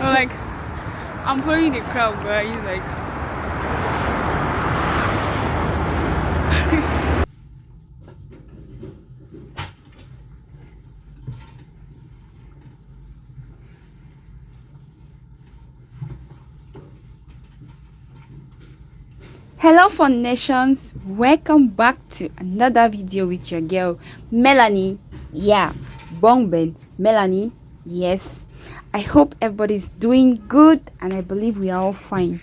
Like I'm following the crowd, guys. Like hello, Fun Nations. Welcome back to another video with your girl Melanie. Yeah, Bongben Melanie. Yes, I hope everybody's doing good, and I believe we are all fine.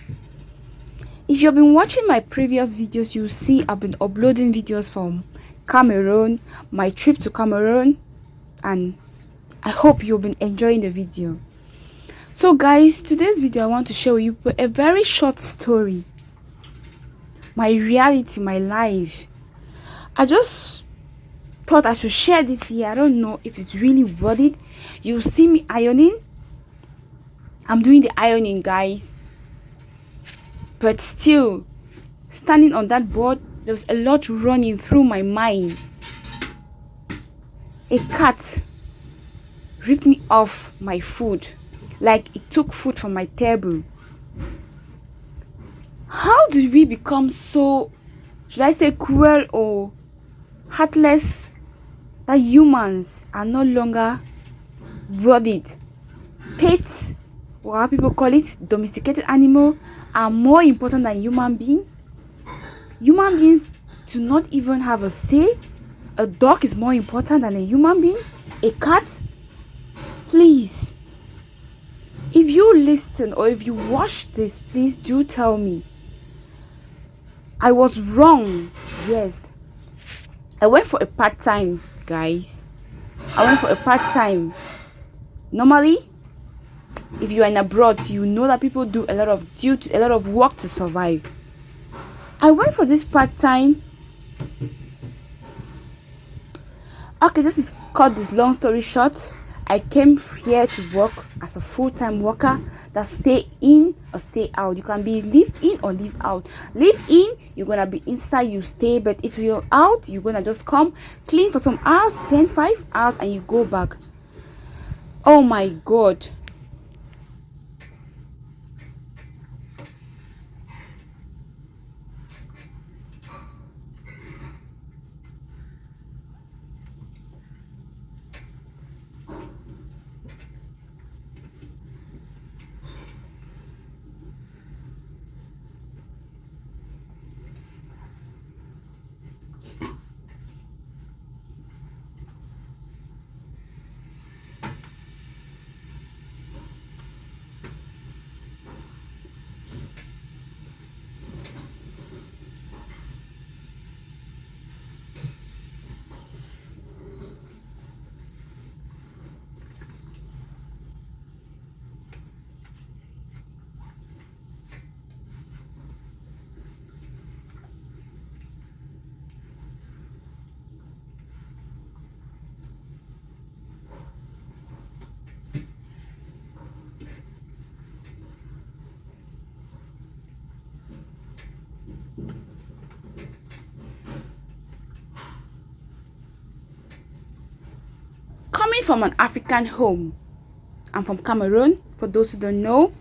If you've been watching my previous videos, you'll see I've been uploading videos from Cameroon, my trip to Cameroon, and I hope you've been enjoying the video. So guys, today's video I want to show you a very short story, my reality, my life. I just thought I should share this here. I don't know if it's really worth it. You see me ironing. I'm doing the ironing, guys, but still standing on that board, there was a lot running through my mind. A cat ripped me off my food, like it took food from my table. How did we become so, should I say, cruel or heartless, that humans are no longer worried? Pets, or how people call it, domesticated animal, are more important than human beings. Human beings do not even have a say. A dog is more important than a human being. A cat. Please, if you listen or if you watch this, please do tell me I was wrong. Yes, I went for a part-time, guys. I went for a part-time. Normally, if you are in abroad, you know that people do a lot of duties, a lot of work to survive. I went for this part-time. Okay, just to cut this long story short, I came here to work as a full-time worker that stay in or stay out. You can be live in or live out. Live in, you're gonna be inside, you stay, but if you're out, you're gonna just come clean for some hours, 5 hours, and you go back. Oh my god. Coming from an African home, I'm from Cameroon, for those who don't know.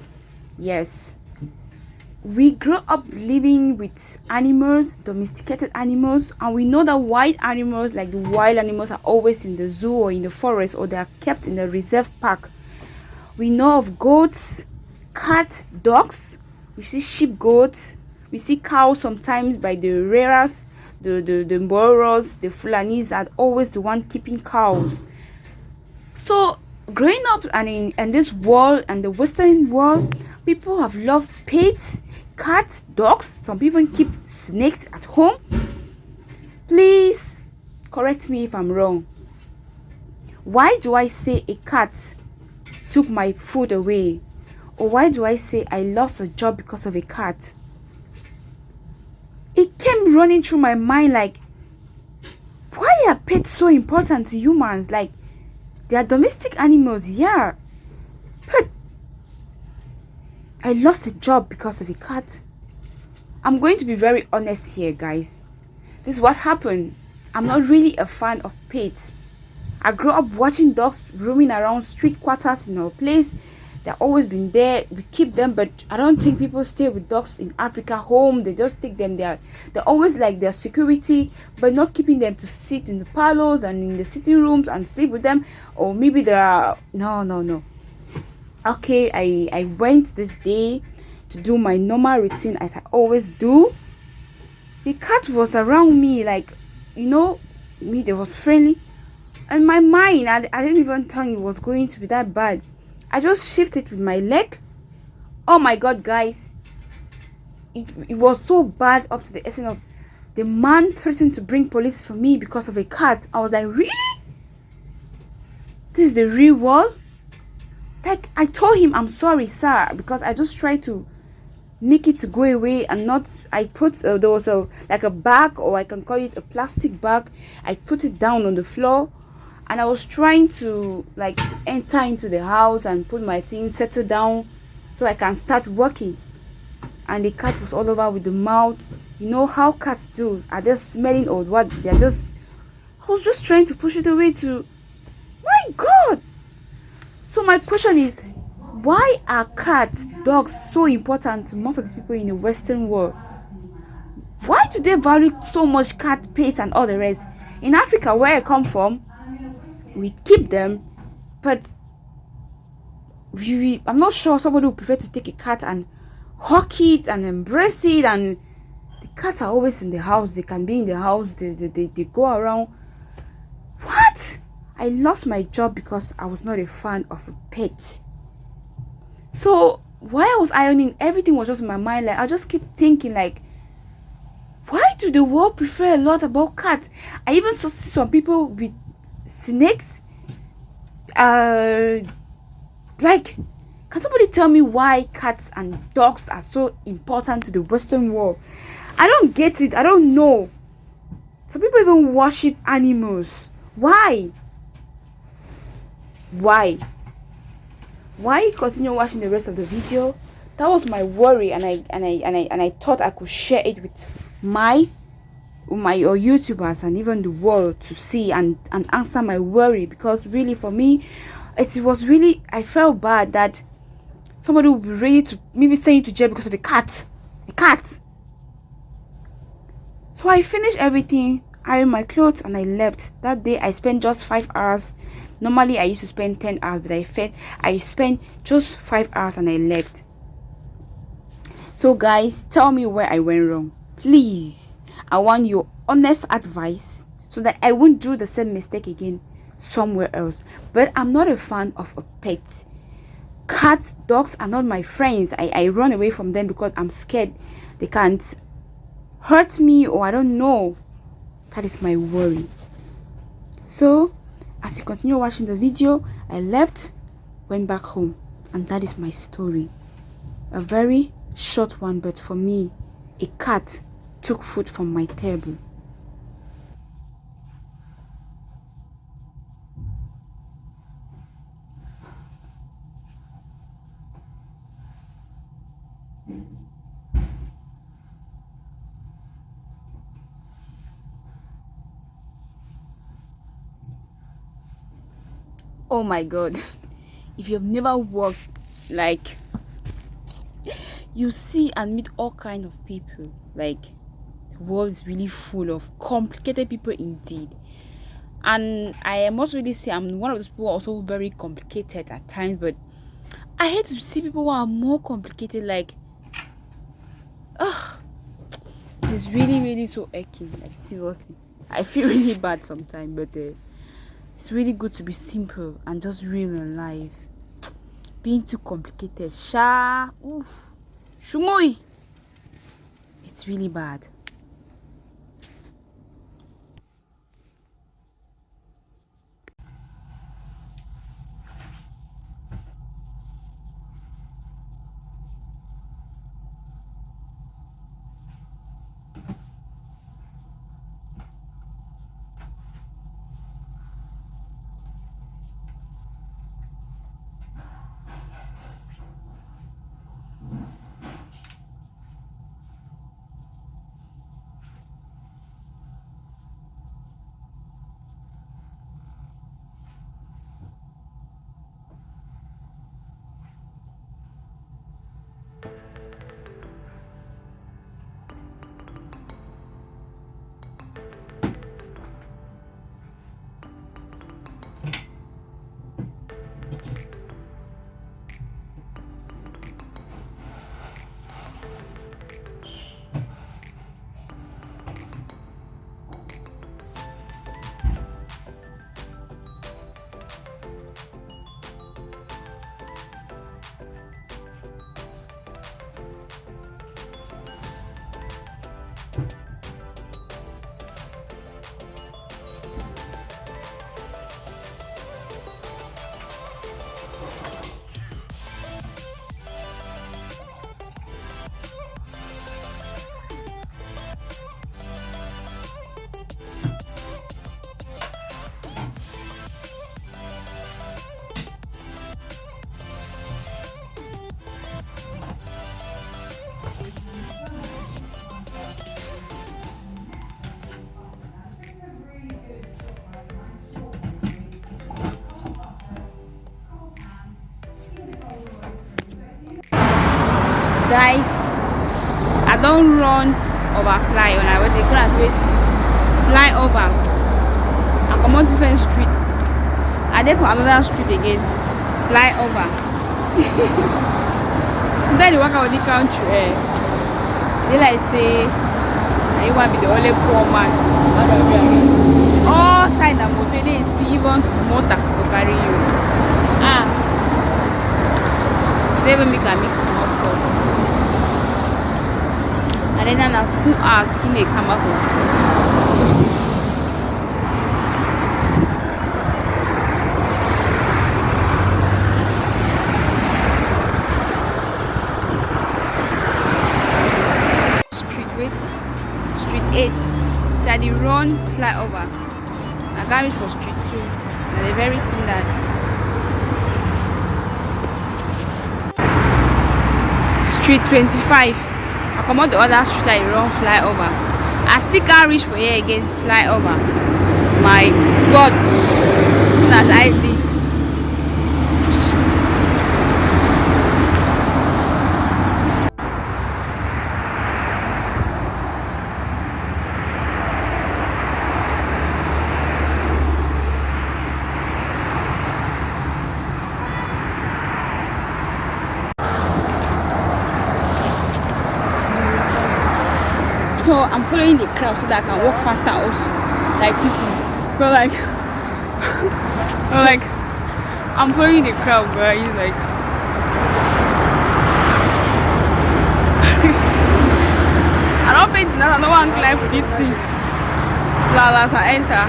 Yes, we grew up living with animals, domesticated animals, and we know that wild animals, like the wild animals, are always in the zoo or in the forest, or they are kept in the reserve park. We know of goats, cats, dogs. We see sheep, goats. We see cows sometimes by the rearers, the Mboros, the Fulanis are always the one keeping cows. So growing up and in this world and the Western world, people have loved pets, cats, dogs. Some people keep snakes at home. Please correct me if I'm wrong. Why do I say a cat took my food away? Or why do I say I lost a job because of a cat? It came running through my mind like, why are pets so important to humans? Like, they are domestic animals, yeah. But I lost a job because of a cat. I'm going to be very honest here, guys. This is what happened. I'm not really a fan of pets. I grew up watching dogs roaming around street quarters in our place. They're always been there. We keep them, but I don't think people stay with dogs in Africa home. They just take them there. They're always like their security, but not keeping them to sit in the parlors and in the sitting rooms and sleep with them. Or maybe there are no. Okay, I went this day to do my normal routine as I always do. The cat was around me, like, me, they was friendly. And my mind, I didn't even think it was going to be that bad. I just shifted with my leg. Oh my god, guys. It was so bad up to the extent of the man threatened to bring police for me because of a cat. I was like, really? This is the real world? Like, I told him, I'm sorry, sir, because I just tried to make it to go away and not. I put there was like a bag, or I can call it a plastic bag. I put it down on the floor, and I was trying to like enter into the house and put my things, settle down so I can start working. And the cat was all over with the mouth. You know how cats do. Are they smelling or what? They're just. I was just trying to push it away to. My god. So my question is, why are cats, dogs so important to most of these people in the Western world? Why do they value so much cat pets and all the rest? In Africa, where I come from, we keep them, but I'm not sure somebody would prefer to take a cat and hug it and embrace it. And the cats are always in the house. They can be in the house. They go around. What? I lost my job because I was not a fan of a pet. So while I was ironing, everything was just in my mind. Like, I just keep thinking, like, why do the world prefer a lot about cats? I even saw some people with snakes. Like, can somebody tell me why cats and dogs are so important to the Western world? I don't get it. I don't know. Some people even worship animals. Why? Why continue watching the rest of the video? That was my worry, and I thought I could share it with my or YouTubers and even the world to see and answer my worry. Because really, for me, it was really, I felt bad that somebody would be ready to maybe send you to jail because of a cat. So I finished everything, ironed my clothes, and I left. That day I spent just 5 hours. Normally I used to spend 10 hours, but I spent just 5 hours and I left. So guys, tell me where I went wrong. Please, I want your honest advice so that I won't do the same mistake again somewhere else. But I'm not a fan of a pet. Cats, dogs are not my friends. I run away from them because I'm scared they can't hurt me, or I don't know. That is my worry. So as you continue watching the video, I left, went back home, and that is my story. A very short one, but for me, a cat took food from my table. Oh my god. If you've never walked, like, you see and meet all kinds of people. Like, the world is really full of complicated people indeed. And I must really say I'm one of those people also very complicated at times, but I hate to see people who are more complicated. Like, it's really so aching. Like, seriously, I feel really bad sometimes, but it's really good to be simple and just real in life. Being too complicated, shumoi, it's really bad. Guys, I don't run over fly on I wait the class wait fly over. I come on different street. I there for another street again. Fly over. Then the work out the country. They like say you want to be the only poor man. All side of motor they see even small taxi for carry you. They even make a mix small stuff. And then now school hours picking they come back from school. Street 8. So the run fly over. I got it for street 2. And the very thing that street 25. I come out the other street I run fly over. I still can't reach for here again, fly over. My God, that like this. So I'm following the crowd so that I can walk faster also, like people. But like, like I'm following the crowd, guys. Like, I don't pay now. I don't want to climb for this thing. Last I enter.